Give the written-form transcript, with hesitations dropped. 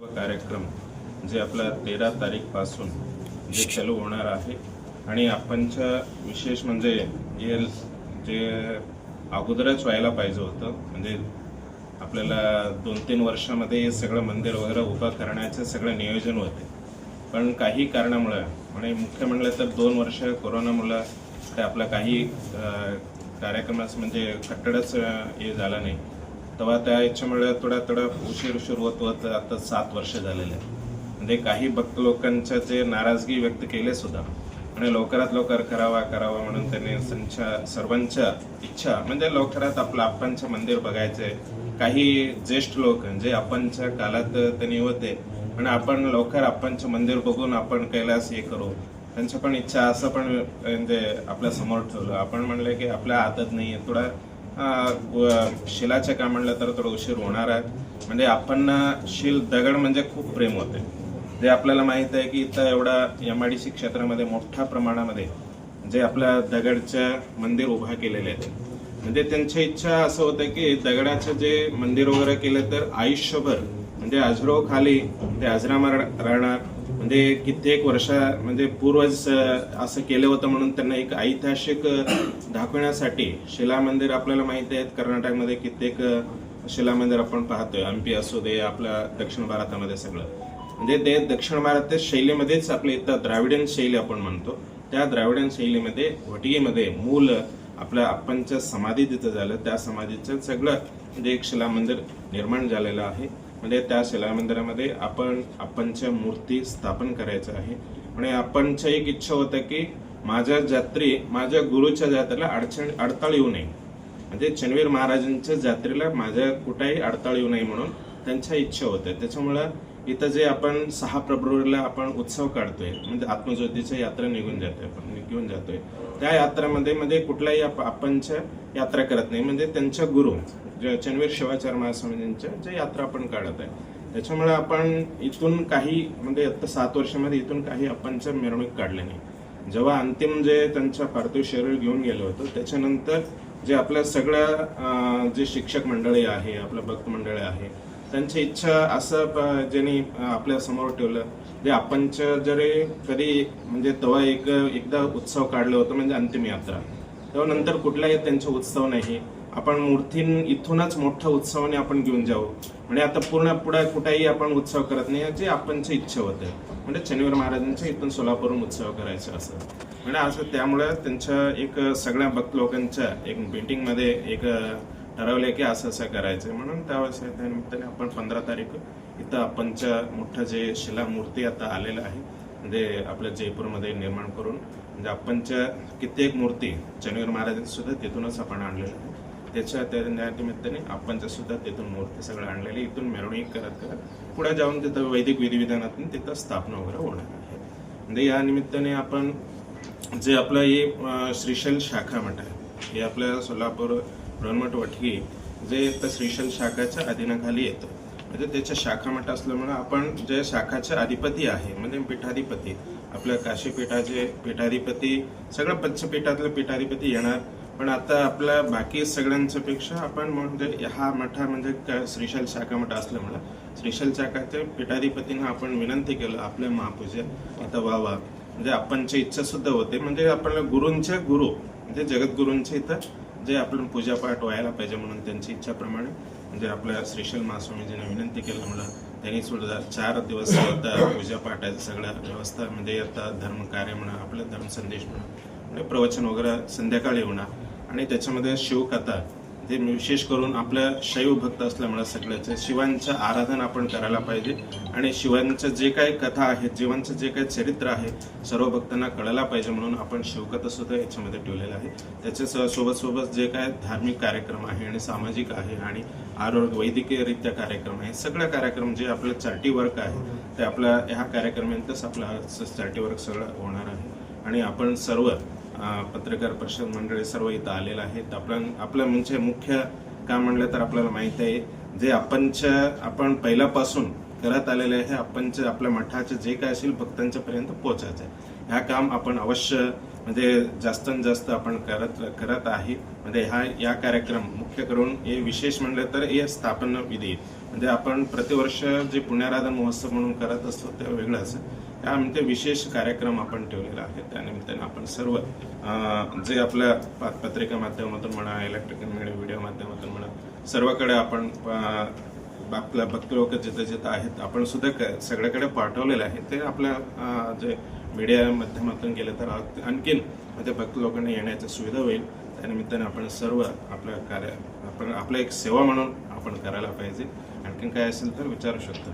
कार्यक्रम जे आपला 13 तारीखपासून जे चालू होणार आहे आणि आपणच्या विशेष म्हणजे हे जे अगोदरच व्हायला पाहिजे होतं, म्हणजे आपल्याला 2-3 वर्षामध्ये हे सगळं मंदिर वगैरे उभं करण्याचं सगळं नियोजन होते, पण काही कारणामुळे आणि मुख्य म्हणलं तर 2 वर्ष कोरोनामुळे ते आपला काही कार्यक्रमास म्हणजे कट्टडच हे झाला नाही, तेव्हा त्या याच्यामुळे थोडा उशीर होत आता 7 वर्ष झालेले आहे. म्हणजे काही भक्त लोकांच्या जे नाराजगी व्यक्त केले सुद्धा आणि लवकरात लवकर करावा म्हणून त्यांनी सर्वांच्या इच्छा म्हणजे लवकरात आपलं आपणचं मंदिर बघायचंय. काही ज्येष्ठ लोक जे आपणच्या काळात त्यांनी होते आणि आपण लवकर आपणचं मंदिर बघून आपण कैलास हे करू, त्यांच्या पण इच्छा असं पण म्हणजे आपल्या समोर ठेवलं. आपण म्हणलं की आपल्या हातात नाही आहे, थोडा शिलाचं काम म्हणलं तर थोडं उशीर होणार आहे. म्हणजे आपण शिल दगड म्हणजे खूप प्रेम होते, जे आपल्याला माहित आहे की इथं एवढा MIDC क्षेत्रामध्ये मोठ्या प्रमाणामध्ये जे आपल्या दगडचं मंदिर उभा केलेले आहेत. म्हणजे त्यांची इच्छा असं होतं की दगडाचं जे मंदिर वगैरे केलं तर आयुष्यभर म्हणजे अजरो खाली ते अजरामर राहणार. म्हणजे कित्येक वर्ष म्हणजे पूर्वज असं केलं होतं म्हणून त्यांना एक ऐतिहासिक दाखवण्यासाठी शिला मंदिर आपल्याला माहिती आहेत. कर्नाटकमध्ये कित्येक शिला मंदिर आपण पाहतोय, MP असू दे, आपल्या दक्षिण भारतामध्ये सगळं म्हणजे ते दक्षिण भारतीय शैलीमध्येच आपल्या इथं द्राविडियन शैली आपण म्हणतो, त्या द्राविडियन शैलीमध्ये वटगीमध्ये मूल आपल्या आपणचं समाधी तिथं झालं, त्या समाधीचं सगळं म्हणजे एक शिला मंदिर निर्माण झालेलं आहे. म्हणजे त्या शिला मंदिरामध्ये आपणच्या मूर्ती स्थापन करायचं आहे. आणि आपणचं एक इच्छा होतं की माझ्या गुरुच्या जात्रेला अडथळा येऊ नये, म्हणजे चनवीर महाराजांच्या जात्रेला माझ्या कुठेही अडथळा येऊ नये म्हणून त्यांच्या इच्छा होत्या. त्याच्यामुळं इथं जे आपण 6 फेब्रुवारीला आपण उत्सव काढतोय म्हणजे आत्मज्योतीच्या यात्रा घेऊन जातोय, त्या यात्रामध्ये कुठल्याही आपणच्या यात्रा करत नाही. म्हणजे त्यांच्या गुरु चनवीर शिवाचार्य महास्वामींच्या जे यात्रा आपण काढत आहे, त्याच्यामुळे आपण इथून काही म्हणजे आता 7 वर्षामध्ये इथून काही आपणच्या मिरवणूक काढले नाही. जेव्हा अंतिम जे त्यांच्या पार्थिव शरीर घेऊन गेलं होतं त्याच्यानंतर जे आपल्या सगळ्या जे शिक्षक मंडळी आहे, आपलं भक्त मंडळी आहे, त्यांची इच्छा असं ज्यांनी आपल्या समोर ठेवलं जे आपणच्या जरी कधी म्हणजे तेव्हा एकदा उत्सव काढलं होतं म्हणजे अंतिम यात्रा, तेव्हा नंतर कुठलाही त्यांचा उत्सव नाही. आपण मूर्ती इथूनच मोठ्या उत्सवाने आपण घेऊन जाऊ, म्हणजे आता पुढे कुठेही आपण उत्सव करत नाही, जे आपणची इच्छा होते म्हणजे चनवीर महाराजांच्या इथून सोलापूरहून उत्सव करायचं असं म्हणजे असं. त्यामुळे त्यांच्या एक सगळ्या भक्त लोकांच्या एक मीटिंगमध्ये एक ठरवले की असं करायचं म्हणून त्या निमित्ताने आपण 15 तारीख इथं आपणच्या मोठं जे शिला मूर्ती आता आलेलं आहे म्हणजे आपल्या जयपूरमध्ये निर्माण करून म्हणजे आपणच्या कित्येक मूर्ती चनवीर महाराजांची सुद्धा तिथूनच आपण आणलेलं आहे. त्या निमित्ताने आपणच्या सुद्धा तिथून मूर्ती सगळं आणलेली इथून मिरवणूक करत पुढे जाऊन तिथं वैदिक विधिविधानातून तिथं स्थापना वगैरे होणार आहे. म्हणजे या निमित्ताने आपण जे आपलं हे श्रीशैल शाखा मठ आहे, हे आपल्या सोलापूर ब्रह्ममठ वटगी जे तर श्रीशैल शाखाच्या अधीनाखाली येतं. म्हणजे त्याच्या शाखा मठ असल्यामुळे आपण जे शाखाचे अधिपती आहे म्हणजे पीठाधिपती आपल्या काशीपीठाचे पीठाधिपती सगळं पंचपीठातले पीठाधिपती येणार. पण आता आपल्या बाकी सगळ्यांच्या पेक्षा आपण म्हणजे हा मठा म्हणजे श्रीशैल शाखा मठ असल्यामुळे श्रीशैल शाखाच्या पीठाधिपतींना आपण विनंती केलं आपल्या महापूजा इथं व्हावा. म्हणजे आपणची इच्छा सुद्धा होते म्हणजे आपल्याला गुरूंच्या गुरु म्हणजे जगद्गुरूंच्या इथं जे आपण पूजापाठ व्हायला पाहिजे म्हणून त्यांची इच्छाप्रमाणे म्हणजे आपल्या श्रीशैल महास्वामीजींना विनंती केलं म्हणून त्यांनी सुद्धा 4 दिवस आता पूजापाठाचं सगळं व्यवस्था म्हणजे आता धर्मकार्य म्हणा आपलं धर्मसंदेश म्हणा म्हणजे प्रवचन वगैरे संध्याकाळी होणार. आणि त्याच्यामध्ये शिवकथा ते विशेष करून आपल्या शैव भक्त असल्यामुळे सगळ्याचं शिवांचं आराधन आपण करायला पाहिजे आणि शिवांचं जे काही कथा आहेत जीवांचं जे काही चरित्र आहे सर्व भक्तांना कळायला पाहिजे म्हणून आपण शिवकथा सुद्धा याच्यामध्ये ठेवलेलं आहे. त्याच्या सोबत जे काय धार्मिक कार्यक्रम आहे आणि सामाजिक आहे आणि आरोग्य वैद्यकीयरित्या कार्यक्रम आहे सगळं कार्यक्रम जे आपलं चार्टी वर्क आहे ते आपल्या ह्या कार्यक्रमांतच आपला चार्टी वर्क सगळं होणार आहे. आणि आपण सर्व पत्रकार परिषद मंडळी सर्व इथं आलेलं आहेत. आपलं म्हणजे मुख्य काम म्हणलं तर आपल्याला माहिती आहे जे आपण पहिल्यापासून करत आलेले आहे आपणचं आपल्या मठाचं जे काय असेल भक्तांच्या पर्यंत पोहोचायचं आहे. ह्या काम आपण अवश्य म्हणजे जास्तीत जास्त आपण करत आहे. म्हणजे या कार्यक्रम मुख्य करून हे विशेष म्हणलं तर हे स्थापना विधी म्हणजे आपण प्रतिवर्ष जे पुण्याराधन महोत्सव म्हणून करत असतो ते वेगळंच. त्यानिमित्त विशेष कार्यक्रम आपण ठेवलेला आहे. त्यानिमित्ताने आपण सर्व जे आपल्या पत्रिका माध्यमातून म्हणा, इलेक्ट्रॉनिक मीडिया व्हिडिओ माध्यमातून म्हणा, सर्वकडे आपण आपल्या भक्त लोक जिथे जिथे आहेत आपण सुद्धा सगळ्याकडे पाठवलेले आहे. ते आपल्या जे मीडिया माध्यमातून गेले तर आणखीन म्हणजे भक्त लोकांना येण्याची सुविधा होईल. त्यानिमित्ताने आपण सर्व आपलं कार्य आपण आपलं एक सेवा म्हणून आपण करायला पाहिजे. आणखीन काय असेल तर विचारू शकतो.